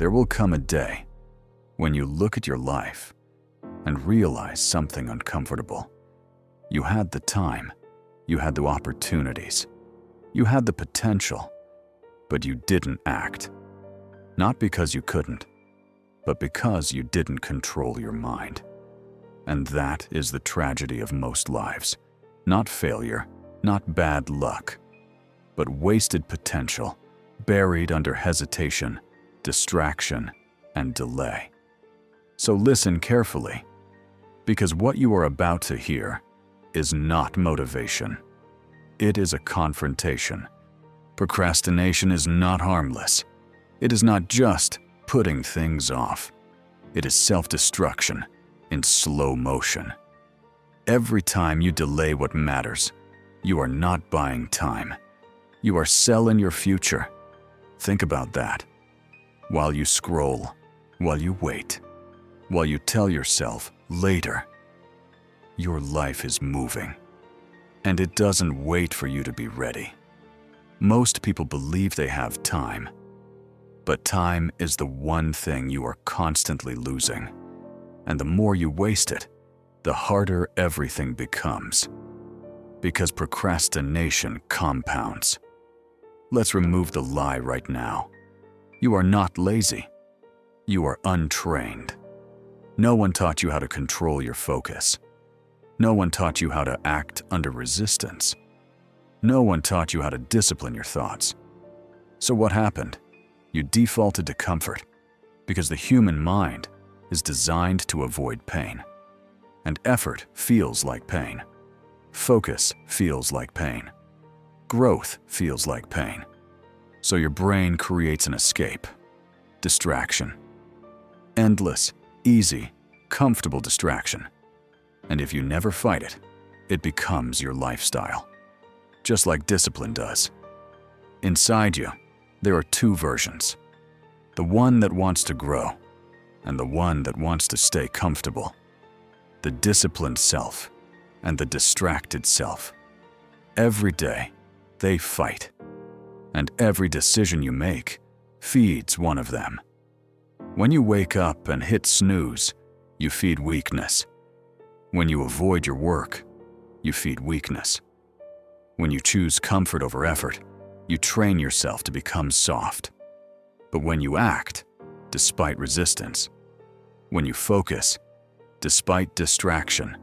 There will come a day when you look at your life and realize something uncomfortable. You had the time, you had the opportunities, you had the potential, but you didn't act. Not because you couldn't, but because you didn't control your mind. And that is the tragedy of most lives. Not failure, not bad luck, but wasted potential, buried under hesitation, distraction, and delay. So listen carefully, because what you are about to hear is not motivation. It is a confrontation. Procrastination is not harmless. It is not just putting things off. It is self-destruction in slow motion. Every time you delay what matters, you are not buying time. You are selling your future. Think about that. While you scroll, while you wait, while you tell yourself later, your life is moving. And it doesn't wait for you to be ready. Most people believe they have time, but time is the one thing you are constantly losing. And the more you waste it, the harder everything becomes. Because procrastination compounds. Let's remove the lie right now. You are not lazy. You are untrained. No one taught you how to control your focus. No one taught you how to act under resistance. No one taught you how to discipline your thoughts. So what happened? You defaulted to comfort, because the human mind is designed to avoid pain. And effort feels like pain. Focus feels like pain. Growth feels like pain. So your brain creates an escape. Distraction. Endless, easy, comfortable distraction. And if you never fight it, it becomes your lifestyle. Just like discipline does. Inside you, there are two versions. The one that wants to grow, and the one that wants to stay comfortable. The disciplined self and the distracted self. Every day, they fight. And every decision you make feeds one of them. When you wake up and hit snooze, you feed weakness. When you avoid your work, you feed weakness. When you choose comfort over effort, you train yourself to become soft. But when you act, despite resistance, when you focus, despite distraction,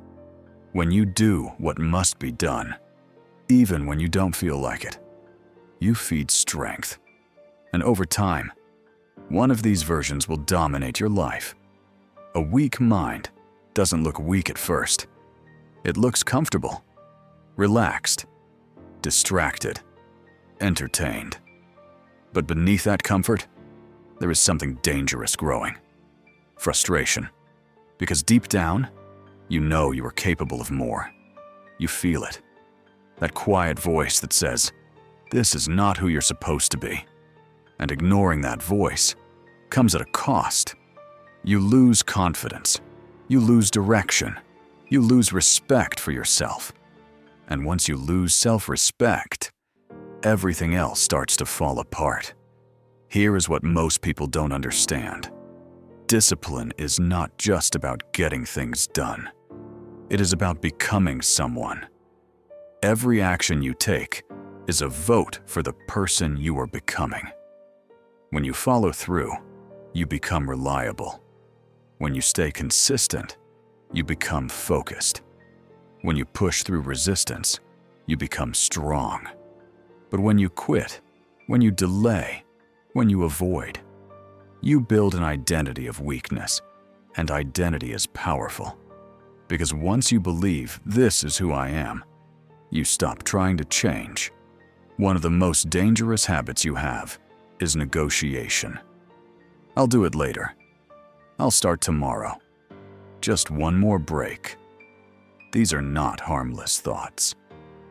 when you do what must be done, even when you don't feel like it, you feed strength. And over time, one of these versions will dominate your life. A weak mind doesn't look weak at first. It looks comfortable, relaxed, distracted, entertained. But beneath that comfort, there is something dangerous growing. Frustration. Because deep down, you know you are capable of more. You feel it. That quiet voice that says, "This is not who you're supposed to be." And ignoring that voice comes at a cost. You lose confidence. You lose direction. You lose respect for yourself. And once you lose self-respect, everything else starts to fall apart. Here is what most people don't understand. Discipline is not just about getting things done. It is about becoming someone. Every action you take is a vote for the person you are becoming. When you follow through, you become reliable. When you stay consistent, you become focused. When you push through resistance, you become strong. But when you quit, when you delay, when you avoid, you build an identity of weakness, and identity is powerful. Because once you believe this is who I am, you stop trying to change. One of the most dangerous habits you have is negotiation. I'll do it later. I'll start tomorrow. Just one more break. These are not harmless thoughts.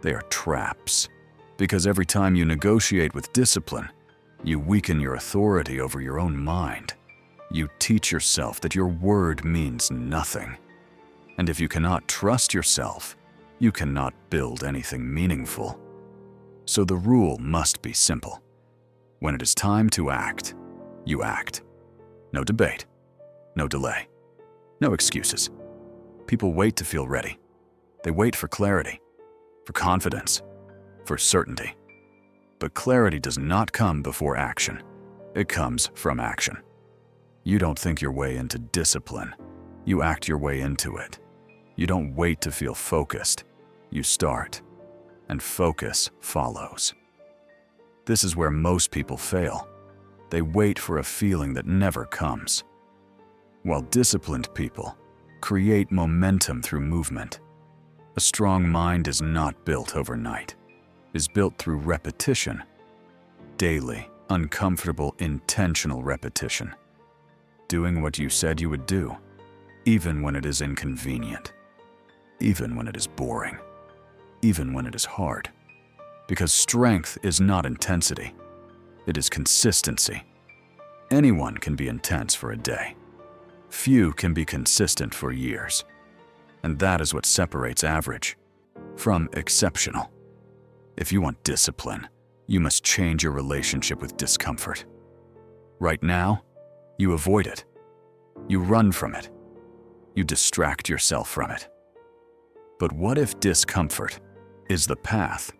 They are traps. Because every time you negotiate with discipline, you weaken your authority over your own mind. You teach yourself that your word means nothing. And if you cannot trust yourself, you cannot build anything meaningful. So the rule must be simple. When it is time to act, you act. No debate. No delay. No excuses. People wait to feel ready. They wait for clarity, for confidence, for certainty. But clarity does not come before action. It comes from action. You don't think your way into discipline. You act your way into it. You don't wait to feel focused. You start, and focus follows. This is where most people fail. They wait for a feeling that never comes. While disciplined people create momentum through movement. A strong mind is not built overnight. It is built through repetition. Daily, uncomfortable, intentional repetition. Doing what you said you would do, even when it is inconvenient. Even when it is boring. Even when it is hard. Because strength is not intensity. It is consistency. Anyone can be intense for a day. Few can be consistent for years. And that is what separates average from exceptional. If you want discipline, you must change your relationship with discomfort. Right now, you avoid it. You run from it. You distract yourself from it. But what if discomfort is the path?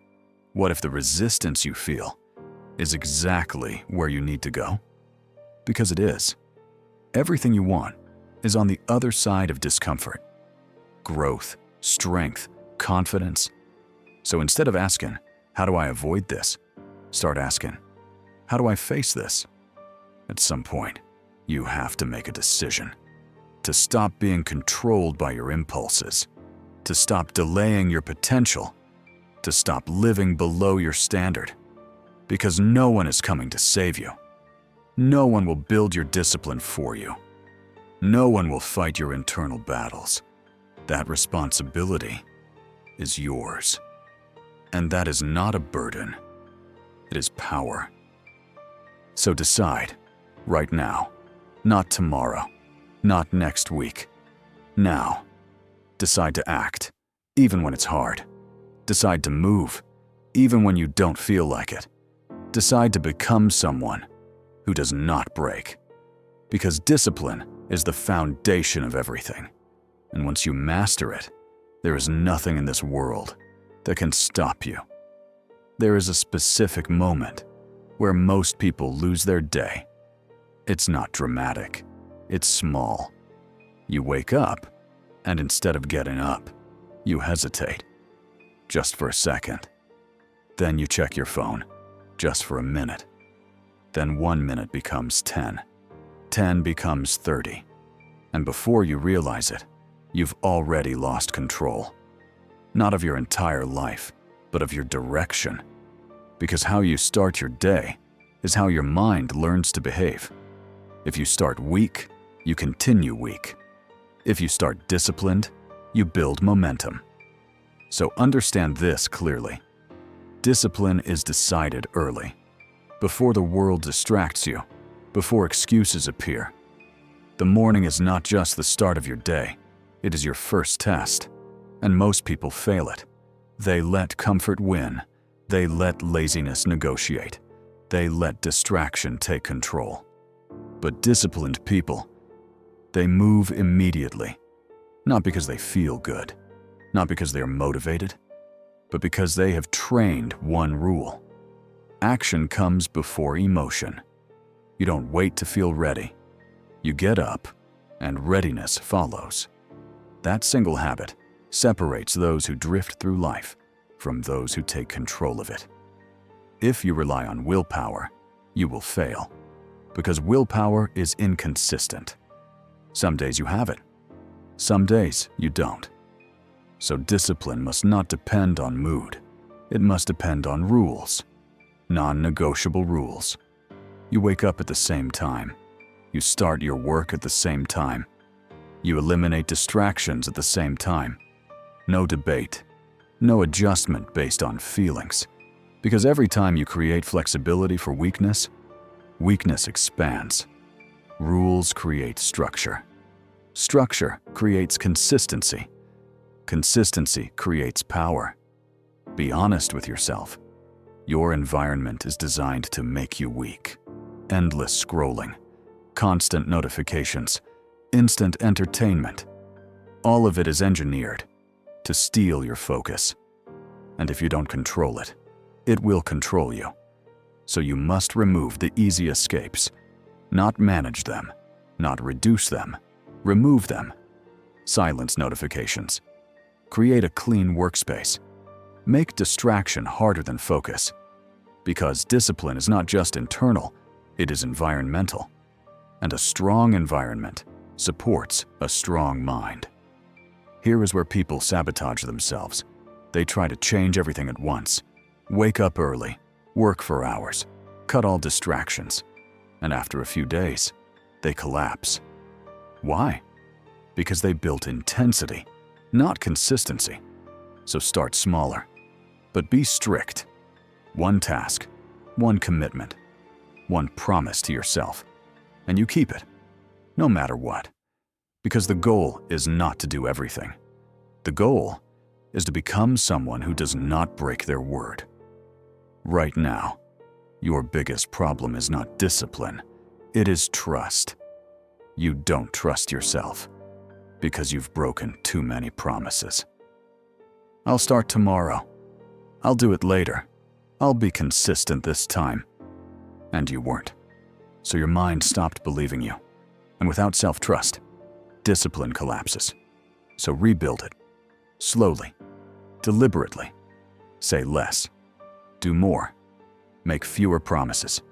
What if the resistance you feel is exactly where you need to go? Because it is. Everything you want is on the other side of discomfort. Growth, strength, confidence. So instead of asking, how do I avoid this? Start asking, how do I face this? At some point, you have to make a decision. To stop being controlled by your impulses. To stop delaying your potential. To stop living below your standard. Because no one is coming to save you. No one will build your discipline for you. No one will fight your internal battles. That responsibility is yours. And that is not a burden. It is power. So decide, right now, not tomorrow, not next week. Now, decide to act, even when it's hard. Decide to move, even when you don't feel like it. Decide to become someone who does not break. Because discipline is the foundation of everything. And once you master it, there is nothing in this world that can stop you. There is a specific moment where most people lose their day. It's not dramatic. It's small. You wake up, and instead of getting up, you hesitate. Just for a second. Then you check your phone, just for a minute. Then 1 minute becomes 10. 10 becomes 30. And before you realize it, you've already lost control. Not of your entire life, but of your direction. Because how you start your day is how your mind learns to behave. If you start weak, you continue weak. If you start disciplined, you build momentum. So understand this clearly. Discipline is decided early, before the world distracts you, before excuses appear. The morning is not just the start of your day, it is your first test, and most people fail it. They let comfort win, they let laziness negotiate, they let distraction take control. But disciplined people, they move immediately, not because they feel good, not because they are motivated, but because they have trained one rule. Action comes before emotion. You don't wait to feel ready. You get up, and readiness follows. That single habit separates those who drift through life from those who take control of it. If you rely on willpower, you will fail, because willpower is inconsistent. Some days you have it, some days you don't. So discipline must not depend on mood. It must depend on rules, non-negotiable rules. You wake up at the same time. You start your work at the same time. You eliminate distractions at the same time. No debate, no adjustment based on feelings. Because every time you create flexibility for weakness, weakness expands. Rules create structure. Structure creates consistency. Consistency creates power. Be honest with yourself. Your environment is designed to make you weak. Endless scrolling, constant notifications, instant entertainment. All of it is engineered to steal your focus. And if you don't control it, it will control you. So you must remove the easy escapes, not manage them, not reduce them, remove them. Silence notifications. Create a clean workspace. Make distraction harder than focus. Because discipline is not just internal, it is environmental. And a strong environment supports a strong mind. Here is where people sabotage themselves. They try to change everything at once. Wake up early, work for hours, cut all distractions, and after a few days, they collapse. Why? Because they built intensity, not consistency. So start smaller, but be strict. One task, one commitment, one promise to yourself, and you keep it, no matter what. Because the goal is not to do everything. The goal is to become someone who does not break their word. Right now, your biggest problem is not discipline, it is trust. You don't trust yourself because you've broken too many promises. I'll start tomorrow. I'll do it later. I'll be consistent this time. And you weren't. So your mind stopped believing you. And without self-trust, discipline collapses. So rebuild it. Slowly. Deliberately. Say less. Do more. Make fewer promises.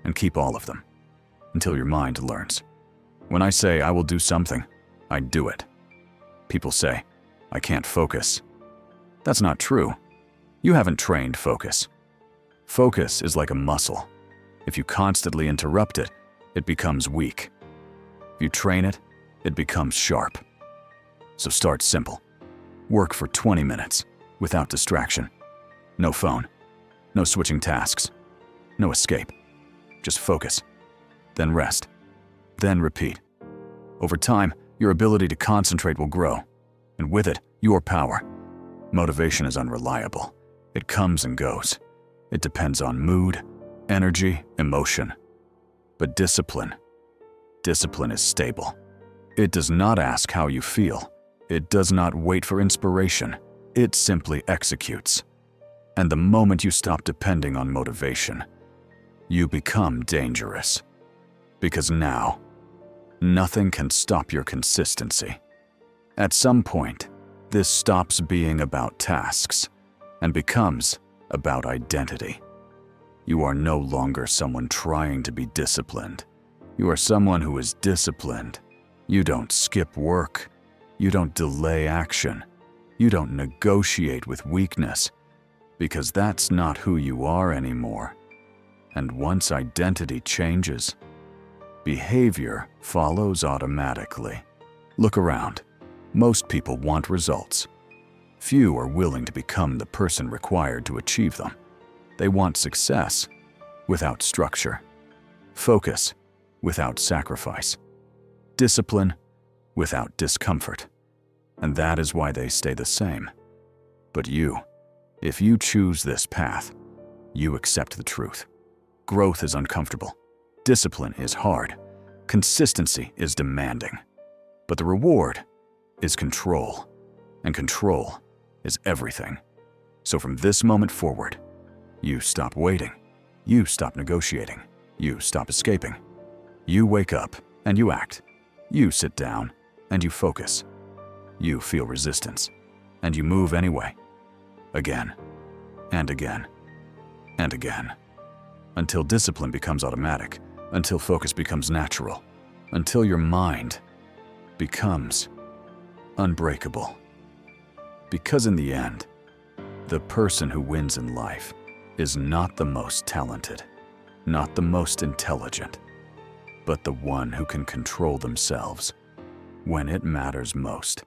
And keep all of them. Until your mind learns. When I say I will do something, I do it. People say, I can't focus. That's not true. You haven't trained focus. Focus is like a muscle. If you constantly interrupt it, it becomes weak. If you train it, it becomes sharp. So start simple. Work for 20 minutes, without distraction. No phone. No switching tasks. No escape. Just focus. Then rest. Then repeat. Over time, your ability to concentrate will grow. And with it, your power. Motivation is unreliable. It comes and goes. It depends on mood, energy, emotion. But discipline is stable. It does not ask how you feel. It does not wait for inspiration. It simply executes. And the moment you stop depending on motivation, you become dangerous. Because now, nothing can stop your consistency. At some point, this stops being about tasks and becomes about identity. You are no longer someone trying to be disciplined. You are someone who is disciplined. You don't skip work. You don't delay action. You don't negotiate with weakness, because that's not who you are anymore. And once identity changes, behavior follows automatically. Look around. Most people want results. Few are willing to become the person required to achieve them. They want success without structure, focus without sacrifice, discipline without discomfort. And that is why they stay the same. But you, if you choose this path, you accept the truth. Growth is uncomfortable. Discipline is hard. Consistency is demanding. But the reward is control. And control is everything. So from this moment forward, you stop waiting. You stop negotiating. You stop escaping. You wake up and you act. You sit down and you focus. You feel resistance and you move anyway. Again and again and again. Until discipline becomes automatic. Until focus becomes natural. Until your mind becomes unbreakable. Because in the end, the person who wins in life is not the most talented, not the most intelligent, but the one who can control themselves when it matters most.